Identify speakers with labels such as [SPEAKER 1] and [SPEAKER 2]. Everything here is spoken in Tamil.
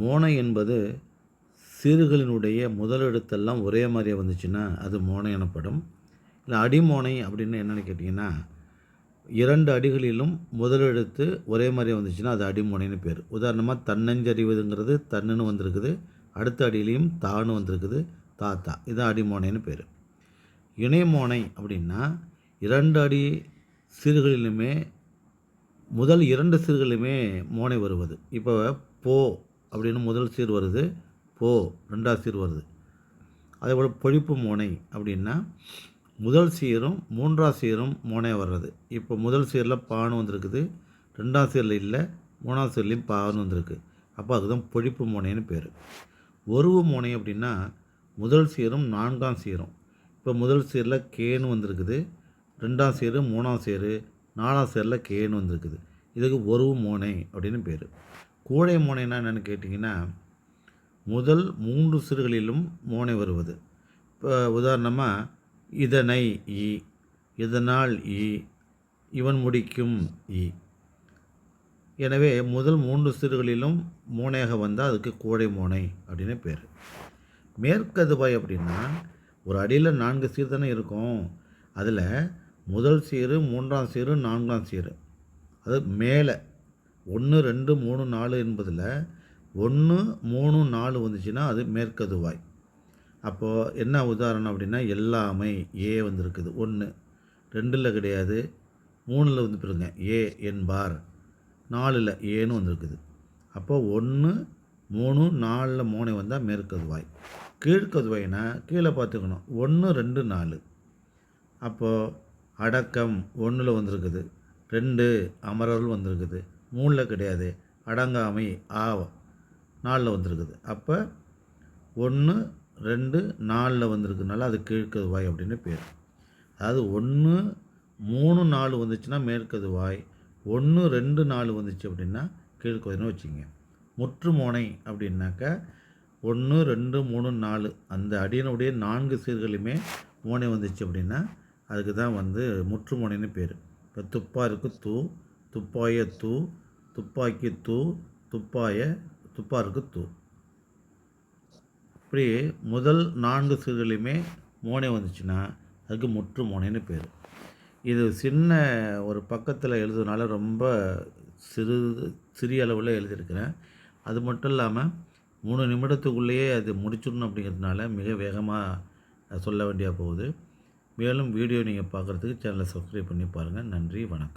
[SPEAKER 1] மோனை என்பது சீர்களினுடைய முதல் எழுத்தெல்லாம் ஒரே மாதிரியே வந்துச்சுன்னா அது மோனை எனப்படும். இல்லை அடிமோனை அப்படின்னு என்னென்னு கேட்டிங்கன்னா, 2 அடிகளிலும் முதல் எழுத்து ஒரே மாதிரியே வந்துச்சுன்னா அது அடிமோனைன்னு பேர். உதாரணமாக தன்னஞ்சறிவதுங்கிறது தன்னுன்னு வந்திருக்குது, அடுத்த அடியிலையும் தான்னு வந்திருக்குது, தாத்தா. இதுதான் அடிமோனைன்னு பேர். இணைமோனை அப்படின்னா 2 அடி சீர்களிலுமே முதல் 2 சீர்களிலுமே மோனை வருவது. இப்போ போ அப்படின்னு முதல் சீர் வருது, போ 2ஆவது சீர் வருது. அதேபோல் பொழிப்பு மோனை அப்படின்னா முதல் சீரும் 3ஆவது சீரும் மோனை வர்றது. இப்போ முதல் சீரில் பான்னு வந்திருக்குது, 2ஆவது சீரில் இல்லை, 3ஆவது சீர்லேயும் பான்னு வந்திருக்கு. அப்போ அதுதான் பொழிப்பு மோனைன்னு பேர். ஒருவு மோனை அப்படின்னா முதல் சீரும் 4ஆம் சீரும். இப்போ முதல் சீரில் கேன்னு வந்திருக்குது, 2ஆம் சீரு 3ஆம் சீரு 4ஆம் சீரில் கேன்னு வந்திருக்குது. இதுக்கு ஒருவு மோனை அப்படின்னு பேர். கூழை மோனைனா என்னென்னு கேட்டிங்கன்னா, முதல் 3 சீர்களிலும் மோனை வருவது. இப்போ உதாரணமாக இதனை ஈ, இதனால் ஈ, இவன் முடிக்கும் ஈ. எனவே முதல் 3 சீர்களிலும் மோனையாக வந்தால் அதுக்கு கூழை மோனை அப்படின்னு பேர். மேற்கதுவாய் அப்படின்னா ஒரு அடியில் 4 சீர் தானே இருக்கும். அதில் முதல் சீரு 3ஆம் சீரு 4ஆம் சீரு, அது மேலே 1 2 3 4 என்பதில் 1 3 4 வந்துச்சுன்னா அது மேற்கதுவாய். அப்போது என்ன உதாரணம் அப்படின்னா எல்லாமை ஏ வந்திருக்குது 1, 2ல் கிடையாது, 3ல் வந்து பாருங்க ஏ என்பார், 4ல் ஏன்னு வந்திருக்குது. அப்போது 1 3 4ல் மோனை வந்தால் மேற்கதுவாய். கீழ்கதுவாய்னா கீழே பார்த்துக்கணும் 1 2 4. அப்போது அடக்கம் 1ல் வந்திருக்குது, 2 அமரர்கள் வந்திருக்குது, 3ல் கிடையாது, அடங்காமை ஆ 4ல் வந்திருக்குது. அப்போ 1 2 4ல் வந்திருக்குனால அது கீழ்கதுவாய் அப்படின்னு பேர். அதாவது 1 3 4 வந்துச்சுன்னா மேற்கதுவாய், 1 2 4 வந்துச்சு அப்படின்னா கீழ்கதுவாய்னு வச்சுங்க. முற்று மோனை அப்படின்னாக்கா 1 2 3 4 அந்த அடியினுடைய 4 சீர்களுமே மோனை வந்துச்சு அப்படின்னா அதுக்கு தான் வந்து முற்று மோனைன்னு பேர். இப்போ துப்பாருக்கு தூ, துப்பாய தூ, துப்பாக்கி தூ, துப்பாருக்கு தூ. இப்படி முதல் 4 சீர்களையுமே மோனை வந்துச்சுன்னா அதுக்கு முற்று மோனைன்னு பேர். இது சின்ன ஒரு பக்கத்தில் எழுதுனால ரொம்ப சிறிய அளவில் எழுதியிருக்கிறேன். அது மட்டும் இல்லாமல் 3 நிமிடத்துக்குள்ளேயே அது முடிச்சிடணும் அப்படிங்கிறதுனால மிக வேகமாக சொல்ல வேண்டியா போகுது. மேலும் வீடியோ நீங்கள் பார்க்குறதுக்கு சேனலை சப்ஸ்கிரைப் பண்ணி பாருங்கள். நன்றி, வணக்கம்.